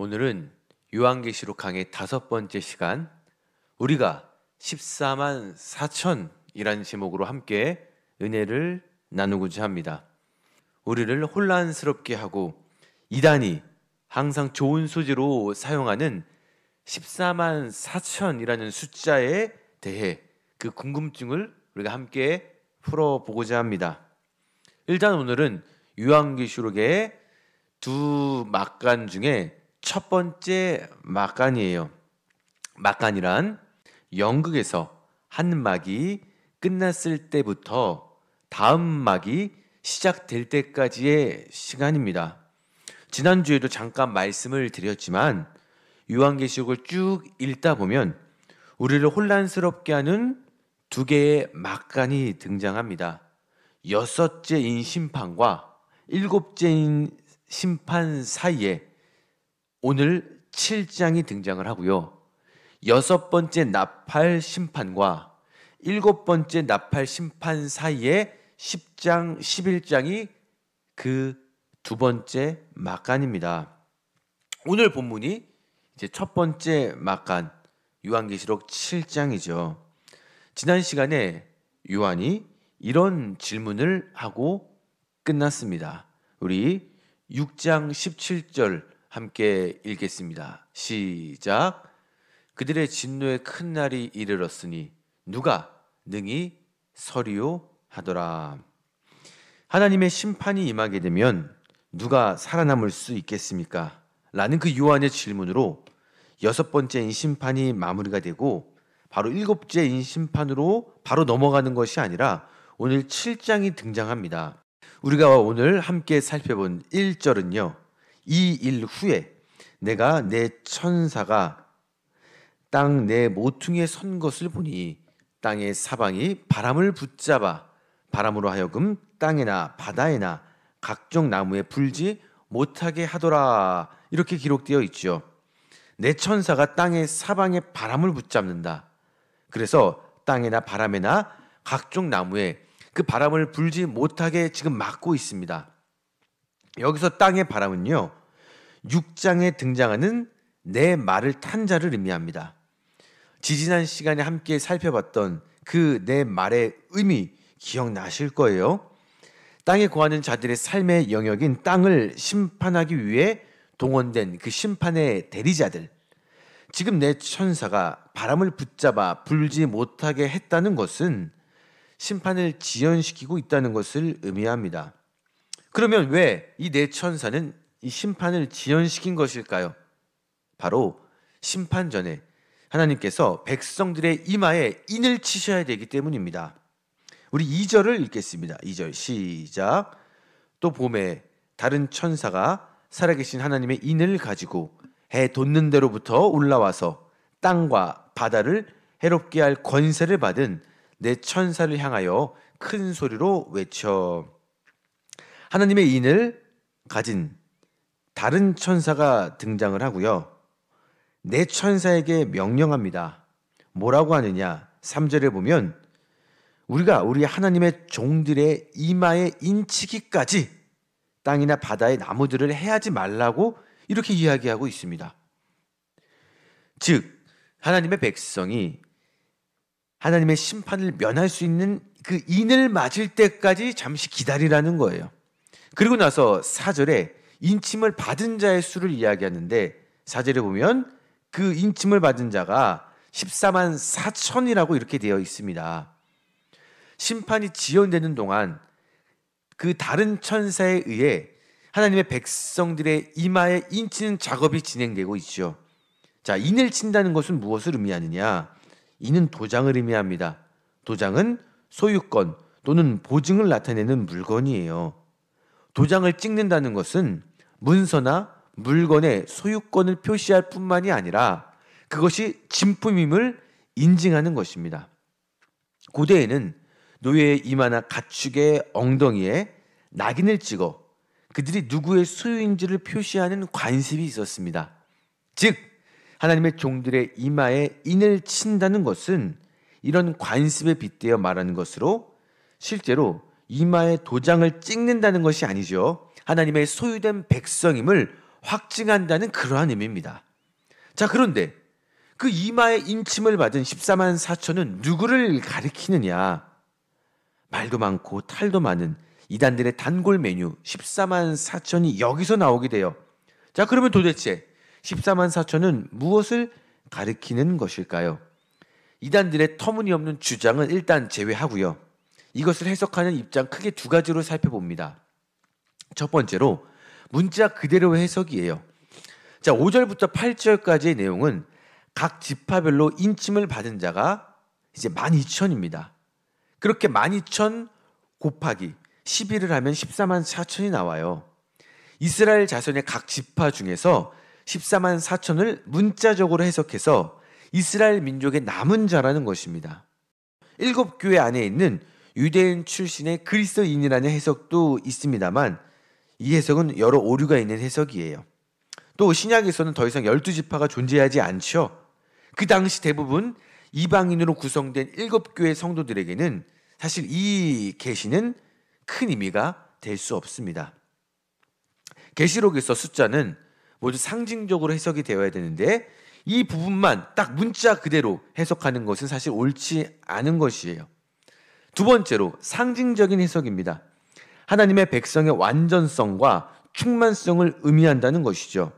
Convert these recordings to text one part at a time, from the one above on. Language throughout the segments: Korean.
오늘은 요한계시록 강의 5번째 시간, 우리가 14만 4천이라는 제목으로 함께 은혜를 나누고자 합니다. 우리를 혼란스럽게 하고 이단이 항상 좋은 소재로 사용하는 14만 4천이라는 숫자에 대해 그 궁금증을 우리가 함께 풀어보고자 합니다. 일단 오늘은 요한계시록의 두 막간 중에 첫 번째 막간이에요. 막간이란 연극에서 한 막이 끝났을 때부터 다음 막이 시작될 때까지의 시간입니다. 지난주에도 잠깐 말씀을 드렸지만 요한계시록을 쭉 읽다 보면 우리를 혼란스럽게 하는 두 개의 막간이 등장합니다. 6째인 심판과 7째인 심판 사이에 오늘 7장이 등장을 하고요. 6번째 나팔 심판과 7번째 나팔 심판 사이에 10장, 11장이 그 두 번째 막간입니다. 오늘 본문이 이제 첫 번째 막간, 요한계시록 7장이죠. 지난 시간에 요한이 이런 질문을 하고 끝났습니다. 우리 6장 17절 함께 읽겠습니다. 시작. 그들의 진노의 큰 날이 이르렀으니 누가 능히 서리요 하더라. 하나님의 심판이 임하게 되면 누가 살아남을 수 있겠습니까? 라는 그 요한의 질문으로 6번째인 심판이 마무리가 되고 바로 7째인 심판으로 바로 넘어가는 것이 아니라 오늘 7장이 등장합니다. 우리가 오늘 함께 살펴본 1절은요. 이 일 후에 내가 내 천사가 땅 내 모퉁이에 선 것을 보니 땅의 사방이 바람을 붙잡아 바람으로 하여금 땅에나 바다에나 각종 나무에 불지 못하게 하더라. 이렇게 기록되어 있죠. 내 천사가 땅의 사방에 바람을 붙잡는다. 그래서 땅에나 바람에나 각종 나무에 그 바람을 불지 못하게 지금 막고 있습니다. 여기서 땅의 바람은요, 6장에 등장하는 내 말을 탄 자를 의미합니다. 지지난 시간에 함께 살펴봤던 그 내 말의 의미 기억나실 거예요. 땅에 거하는 자들의 삶의 영역인 땅을 심판하기 위해 동원된 그 심판의 대리자들, 지금 내 천사가 바람을 붙잡아 불지 못하게 했다는 것은 심판을 지연시키고 있다는 것을 의미합니다. 그러면 왜 이 내 천사는 이 심판을 지연시킨 것일까요? 바로 심판 전에 하나님께서 백성들의 이마에 인을 치셔야 되기 때문입니다. 우리 2절을 읽겠습니다. 2절 시작. 또 봄에 다른 천사가 살아계신 하나님의 인을 가지고 해 돋는 데로부터 올라와서 땅과 바다를 해롭게 할 권세를 받은 내 천사를 향하여 큰 소리로 외쳐. 하나님의 인을 가진 다른 천사가 등장을 하고요. 내 천사에게 명령합니다. 뭐라고 하느냐? 3절에 보면 우리가 우리 하나님의 종들의 이마에 인치기까지 땅이나 바다의 나무들을 해하지 말라고 이렇게 이야기하고 있습니다. 즉 하나님의 백성이 하나님의 심판을 면할 수 있는 그 인을 맞을 때까지 잠시 기다리라는 거예요. 그리고 나서 4절에 인침을 받은 자의 수를 이야기하는데 4절에 보면 그 인침을 받은 자가 14만 4천이라고 이렇게 되어 있습니다. 심판이 지연되는 동안 그 다른 천사에 의해 하나님의 백성들의 이마에 인치는 작업이 진행되고 있죠. 자, 인을 친다는 것은 무엇을 의미하느냐? 인은 도장을 의미합니다. 도장은 소유권 또는 보증을 나타내는 물건이에요. 도장을 찍는다는 것은 문서나 물건의 소유권을 표시할 뿐만이 아니라 그것이 진품임을 인증하는 것입니다. 고대에는 노예의 이마나 가축의 엉덩이에 낙인을 찍어 그들이 누구의 소유인지를 표시하는 관습이 있었습니다. 즉 하나님의 종들의 이마에 인을 친다는 것은 이런 관습에 빗대어 말하는 것으로 실제로 이마에 도장을 찍는다는 것이 아니죠. 하나님의 소유된 백성임을 확증한다는 그러한 의미입니다. 자, 그런데 그 이마에 인침을 받은 14만 4천은 누구를 가리키느냐? 말도 많고 탈도 많은 이단들의 단골 메뉴 14만 4천이 여기서 나오게 돼요. 자, 그러면 도대체 14만 4천은 무엇을 가리키는 것일까요? 이단들의 터무니없는 주장은 일단 제외하고요. 이것을 해석하는 입장 크게 두 가지로 살펴봅니다. 첫 번째로 문자 그대로의 해석이에요. 자, 5절부터 8절까지의 내용은 각 지파별로 인침을 받은 자가 이제 12,000입니다. 그렇게 12,000 곱하기 11을 하면 14만 4천이 나와요. 이스라엘 자손의 각 지파 중에서 14만 4천을 문자적으로 해석해서 이스라엘 민족의 남은 자라는 것입니다. 7교회 안에 있는 유대인 출신의 그리스도인이라는 해석도 있습니다만 이 해석은 여러 오류가 있는 해석이에요. 또 신약에서는 더 이상 12지파가 존재하지 않죠. 그 당시 대부분 이방인으로 구성된 7교회 성도들에게는 사실 이 계시는 큰 의미가 될 수 없습니다. 계시록에서 숫자는 모두 상징적으로 해석이 되어야 되는데 이 부분만 딱 문자 그대로 해석하는 것은 사실 옳지 않은 것이에요. 두 번째로 상징적인 해석입니다. 하나님의 백성의 완전성과 충만성을 의미한다는 것이죠.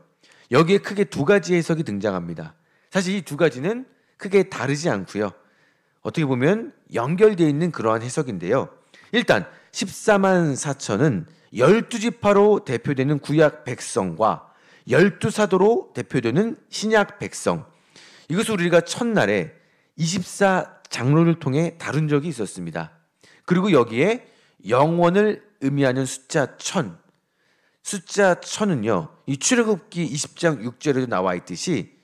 여기에 크게 두 가지 해석이 등장합니다. 사실 이 두 가지는 크게 다르지 않고요. 어떻게 보면 연결되어 있는 그러한 해석인데요. 일단 14만 4천은 12지파로 대표되는 구약 백성과 12사도로 대표되는 신약 백성, 이것을 우리가 첫날에 24장로를 통해 다룬 적이 있었습니다. 그리고 여기에 영원을 의미하는 숫자 1000, 숫자 1000은요 이 출애굽기 20장 6절에도 나와 있듯이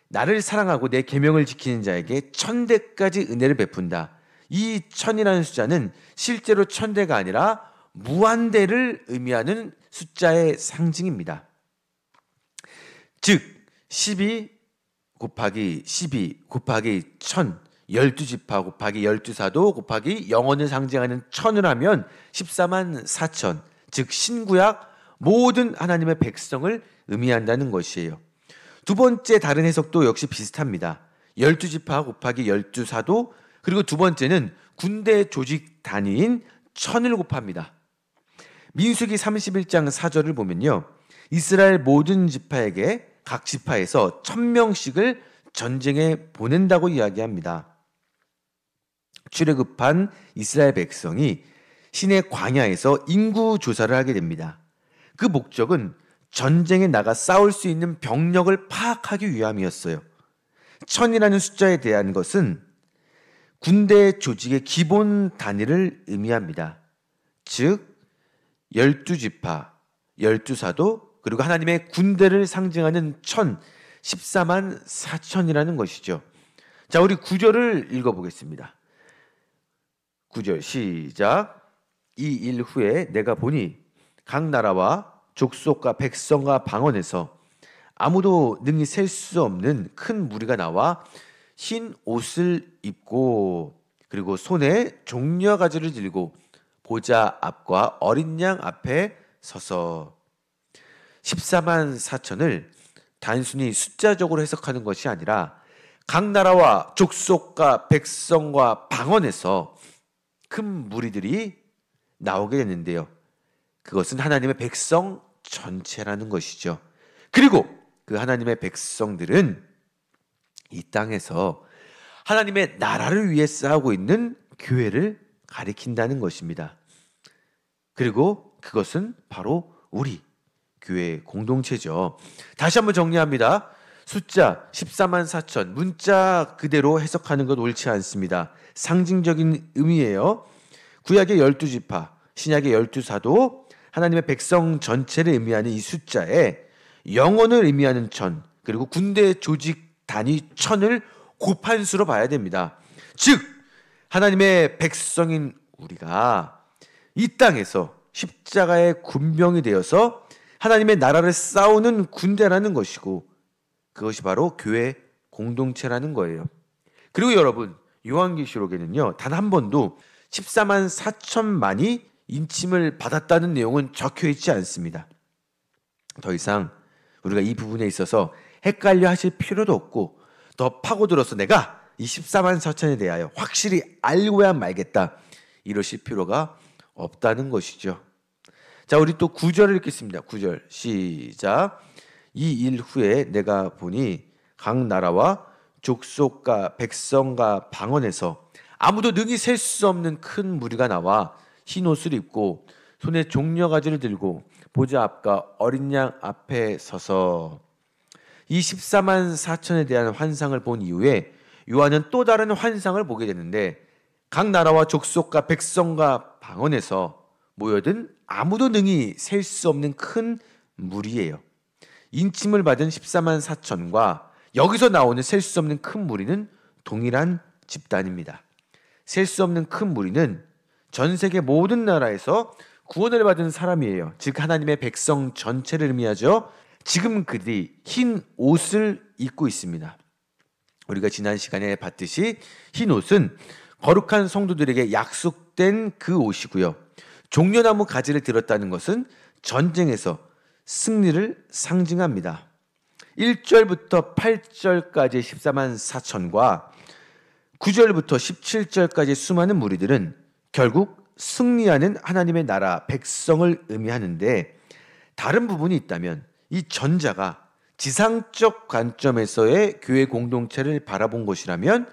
나를 사랑하고 내 계명을 지키는 자에게 1000대까지 은혜를 베푼다. 이 1000이라는 숫자는 실제로 1000대가 아니라 무한대를 의미하는 숫자의 상징입니다. 즉 12 곱하기 12 곱하기 1000, 12지파 곱하기 12사도 곱하기 영원을 상징하는 1000을 하면 14만 4천, 즉 신구약 모든 하나님의 백성을 의미한다는 것이에요. 두 번째 다른 해석도 역시 비슷합니다. 12지파 곱하기 12사도, 그리고 두 번째는 군대 조직 단위인 1000을 곱합니다. 민수기 31장 4절을 보면요, 이스라엘 모든 지파에게 각 지파에서 1000명씩을 전쟁에 보낸다고 이야기합니다. 출애굽한 이스라엘 백성이 신의 광야에서 인구 조사를 하게 됩니다. 그 목적은 전쟁에 나가 싸울 수 있는 병력을 파악하기 위함이었어요. 1000이라는 숫자에 대한 것은 군대 조직의 기본 단위를 의미합니다. 즉 12지파, 12사도, 그리고 하나님의 군대를 상징하는 1000, 14만 4천이라는 것이죠. 자, 우리 9절을 읽어보겠습니다. 9절 시작. 이 일 후에 내가 보니 각 나라와 족속과 백성과 방언에서 아무도 능히 셀 수 없는 큰 무리가 나와 흰 옷을 입고 그리고 손에 종려 가지를 들고 보좌 앞과 어린 양 앞에 서서 14만 4천을 단순히 숫자적으로 해석하는 것이 아니라 각 나라와 족속과 백성과 방언에서 큰 무리들이 나오게 됐는데요. 그것은 하나님의 백성 전체라는 것이죠. 그리고 그 하나님의 백성들은 이 땅에서 하나님의 나라를 위해 싸우고 있는 교회를 가리킨다는 것입니다. 그리고 그것은 바로 우리 교회 공동체죠. 다시 한번 정리합니다. 숫자 14만 4천 문자 그대로 해석하는 것 옳지 않습니다. 상징적인 의미예요. 구약의 12지파, 신약의 12사도, 하나님의 백성 전체를 의미하는 이 숫자에 영혼을 의미하는 1000, 그리고 군대 조직 단위 1000을 곱한 수로 봐야 됩니다. 즉 하나님의 백성인 우리가 이 땅에서 십자가의 군병이 되어서 하나님의 나라를 싸우는 군대라는 것이고, 그것이 바로 교회 공동체라는 거예요. 그리고 여러분, 요한계시록에는요 단 한 번도 14만 4천만이 인침을 받았다는 내용은 적혀 있지 않습니다. 더 이상 우리가 이 부분에 있어서 헷갈려 하실 필요도 없고 더 파고들어서 내가 이 14만 4천에 대하여 확실히 알고야 말겠다 이러실 필요가 없다는 것이죠. 자, 우리 또 9절을 읽겠습니다. 9절 시작. 이 일 후에 내가 보니 각 나라와 족속과 백성과 방언에서 아무도 능히 셀 수 없는 큰 무리가 나와 흰 옷을 입고 손에 종려가지를 들고 보좌 앞과 어린 양 앞에 서서 이 14만 4천에 대한 환상을 본 이후에 요한은 또 다른 환상을 보게 되는데 각 나라와 족속과 백성과 방언에서 모여든 아무도 능히 셀 수 없는 큰 무리예요. 인침을 받은 14만 4천과 여기서 나오는 셀 수 없는 큰 무리는 동일한 집단입니다. 셀 수 없는 큰 무리는 전 세계 모든 나라에서 구원을 받은 사람이에요. 즉 하나님의 백성 전체를 의미하죠. 지금 그들이 흰 옷을 입고 있습니다. 우리가 지난 시간에 봤듯이 흰 옷은 거룩한 성도들에게 약속된 그 옷이고요. 종려나무 가지를 들었다는 것은 전쟁에서 승리를 상징합니다. 1절부터 8절까지 14만 4천과 9절부터 17절까지 수많은 무리들은 결국 승리하는 하나님의 나라 백성을 의미하는데 다른 부분이 있다면 이 전자가 지상적 관점에서의 교회 공동체를 바라본 것이라면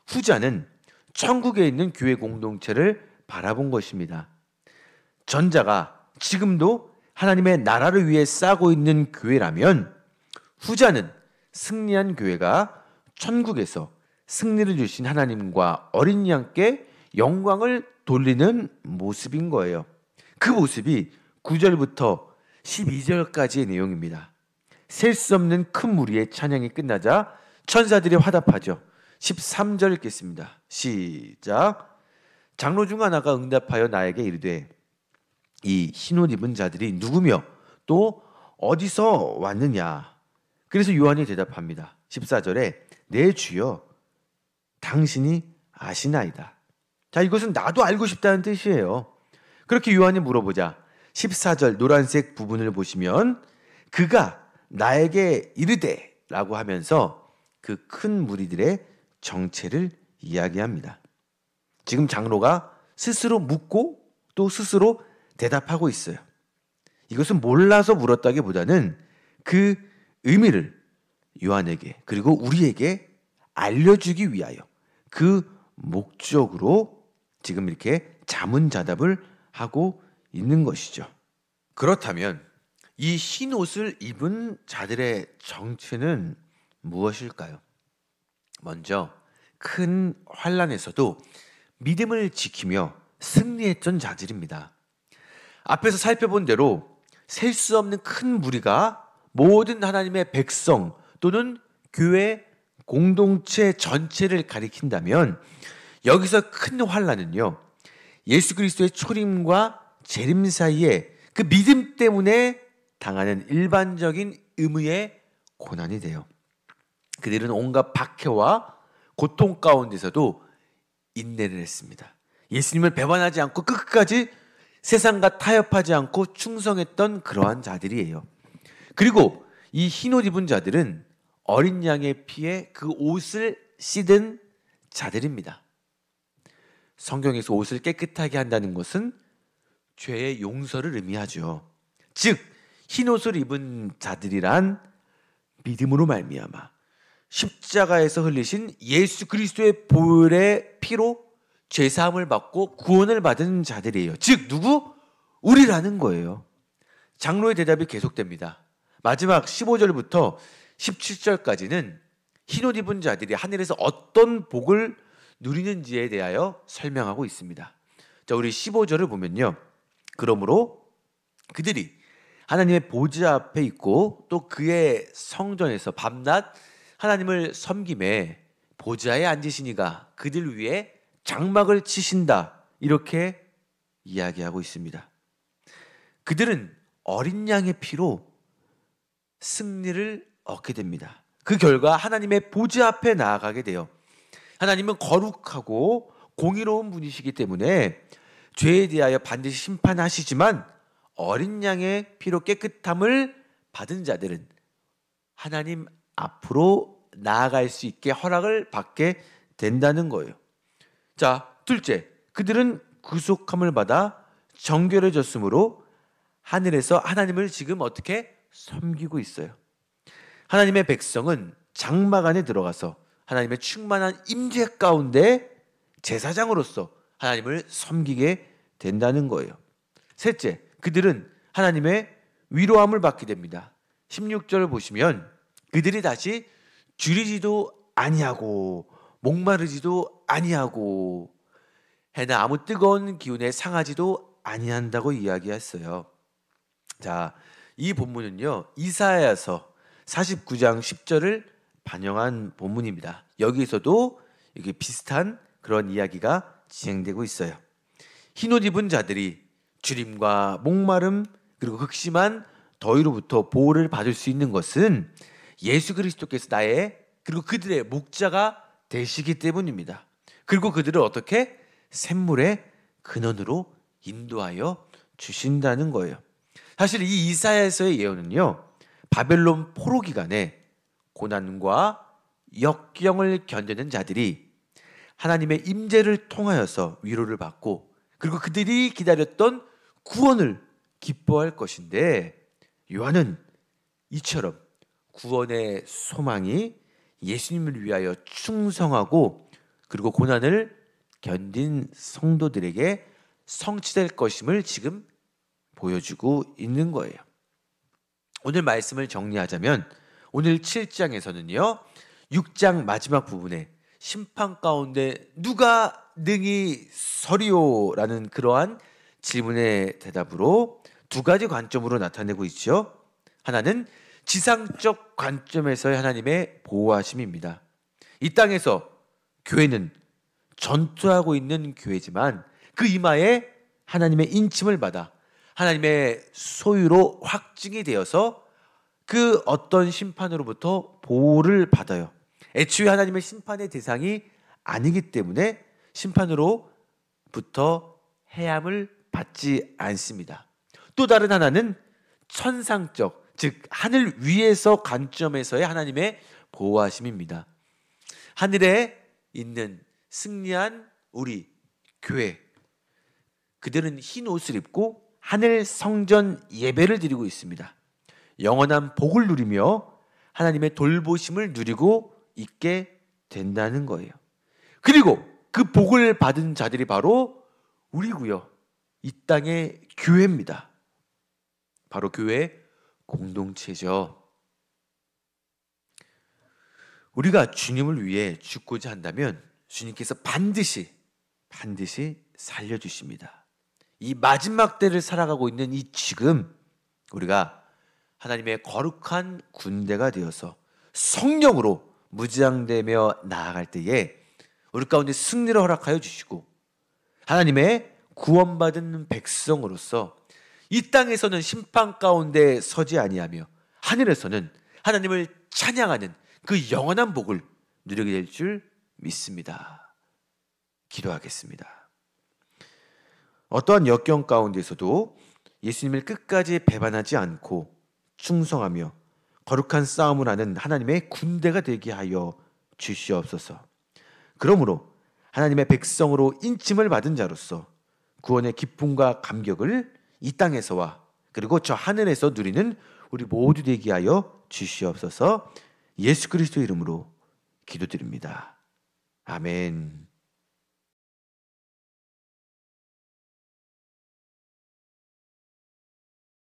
후자는 천국에 있는 교회 공동체를 바라본 것입니다. 전자가 지금도 하나님의 나라를 위해 싸고 있는 교회라면 후자는 승리한 교회가 천국에서 승리를 주신 하나님과 어린 양께 영광을 돌리는 모습인 거예요. 그 모습이 9절부터 12절까지의 내용입니다. 셀 수 없는 큰 무리의 찬양이 끝나자 천사들이 화답하죠. 13절 읽겠습니다. 시작. 장로 중 하나가 응답하여 나에게 이르되 이 흰옷 입은 자들이 누구며 또 어디서 왔느냐. 그래서 요한이 대답합니다. 14절에 내 주여 당신이 아시나이다. 자, 이것은 나도 알고 싶다는 뜻이에요. 그렇게 요한이 물어보자 14절 노란색 부분을 보시면 그가 나에게 이르되 라고 하면서 그 큰 무리들의 정체를 이야기합니다. 지금 장로가 스스로 묻고 또 스스로 대답하고 있어요. 이것은 몰라서 물었다기보다는 그 의미를 요한에게 그리고 우리에게 알려주기 위하여 그 목적으로 지금 이렇게 자문자답을 하고 있는 것이죠. 그렇다면 이 흰 옷을 입은 자들의 정체는 무엇일까요? 먼저 큰 환난에서도 믿음을 지키며 승리했던 자들입니다. 앞에서 살펴본 대로 셀 수 없는 큰 무리가 모든 하나님의 백성 또는 교회 공동체 전체를 가리킨다면 여기서 큰 환난은요, 예수 그리스도의 초림과 재림 사이에 그 믿음 때문에 당하는 일반적인 의무의 고난이 돼요. 그들은 온갖 박해와 고통 가운데서도 인내를 했습니다. 예수님을 배반하지 않고 끝까지 세상과 타협하지 않고 충성했던 그러한 자들이에요. 그리고 이 흰옷 입은 자들은 어린 양의 피에 그 옷을 씻은 자들입니다. 성경에서 옷을 깨끗하게 한다는 것은 죄의 용서를 의미하죠. 즉 흰옷을 입은 자들이란 믿음으로 말미암아 십자가에서 흘리신 예수 그리스도의 보혈의 피로 죄사함을 받고 구원을 받은 자들이에요. 즉 누구? 우리라는 거예요. 장로의 대답이 계속됩니다. 마지막 15절부터 17절까지는 흰옷 입은 자들이 하늘에서 어떤 복을 누리는지에 대하여 설명하고 있습니다. 자, 우리 15절을 보면요. 그러므로 그들이 하나님의 보좌 앞에 있고 또 그의 성전에서 밤낮 하나님을 섬김에 보좌에 앉으시니가 그들 위에 장막을 치신다. 이렇게 이야기하고 있습니다. 그들은 어린 양의 피로 승리를 얻게 됩니다. 그 결과 하나님의 보좌 앞에 나아가게 돼요. 하나님은 거룩하고 공의로운 분이시기 때문에 죄에 대하여 반드시 심판하시지만 어린 양의 피로 깨끗함을 받은 자들은 하나님 앞으로 나아갈 수 있게 허락을 받게 된다는 거예요. 자, 둘째, 그들은 구속함을 받아 정결해졌으므로 하늘에서 하나님을 지금 어떻게 섬기고 있어요. 하나님의 백성은 장막 안에 들어가서 하나님의 충만한 임재 가운데 제사장으로서 하나님을 섬기게 된다는 거예요. 셋째, 그들은 하나님의 위로함을 받게 됩니다. 16절 보시면 그들이 다시 줄이지도 아니하고 목마르지도 아니하고 해나 아무 뜨거운 기운에 상하지도 아니한다고 이야기했어요. 자, 이 본문은요, 이사야서 49장 10절을 반영한 본문입니다. 여기에서도 이게 비슷한 그런 이야기가 진행되고 있어요. 흰옷 입은 자들이 주림과 목마름 그리고 극심한 더위로부터 보호를 받을 수 있는 것은 예수 그리스도께서 나의 그리고 그들의 목자가 되시기 때문입니다. 그리고 그들을 어떻게 샘물의 근원으로 인도하여 주신다는 거예요. 사실 이 이사야서의 예언은요, 바벨론 포로 기간에 고난과 역경을 견디는 자들이 하나님의 임재를 통하여서 위로를 받고 그리고 그들이 기다렸던 구원을 기뻐할 것인데, 요한은 이처럼 구원의 소망이 예수님을 위하여 충성하고 그리고 고난을 견딘 성도들에게 성취될 것임을 지금 보여주고 있는 거예요. 오늘 말씀을 정리하자면 오늘 7장에서는요, 6장 마지막 부분에 심판 가운데 누가 능히 서리오라는 그러한 질문의 대답으로 두 가지 관점으로 나타내고 있죠. 하나는 지상적 관점에서의 하나님의 보호하심입니다. 이 땅에서 교회는 전투하고 있는 교회지만 그 이마에 하나님의 인침을 받아 하나님의 소유로 확증이 되어서 그 어떤 심판으로부터 보호를 받아요. 애초에 하나님의 심판의 대상이 아니기 때문에 심판으로부터 해함을 받지 않습니다. 또 다른 하나는 천상적, 즉 하늘 위에서 관점에서의 하나님의 보호하심입니다. 하늘에 있는 승리한 우리 교회, 그들은 흰 옷을 입고 하늘 성전 예배를 드리고 있습니다. 영원한 복을 누리며 하나님의 돌보심을 누리고 있게 된다는 거예요. 그리고 그 복을 받은 자들이 바로 우리고요, 이 땅의 교회입니다. 바로 교회 공동체죠. 우리가 주님을 위해 죽고자 한다면 주님께서 반드시 살려주십니다. 이 마지막 때를 살아가고 있는 이 지금 우리가 하나님의 거룩한 군대가 되어서 성령으로 무장되며 나아갈 때에 우리 가운데 승리를 허락하여 주시고 하나님의 구원받은 백성으로서 이 땅에서는 심판 가운데 서지 아니하며 하늘에서는 하나님을 찬양하는 그 영원한 복을 누리게 될 줄 믿습니다. 기도하겠습니다. 어떠한 역경 가운데서도 예수님을 끝까지 배반하지 않고 충성하며 거룩한 싸움을 하는 하나님의 군대가 되게 하여 주시옵소서. 그러므로 하나님의 백성으로 인침을 받은 자로서 구원의 기쁨과 감격을 이 땅에서와 그리고 저 하늘에서 누리는 우리 모두 되게 하여 주시옵소서. 예수 그리스도 이름으로 기도드립니다. 아멘.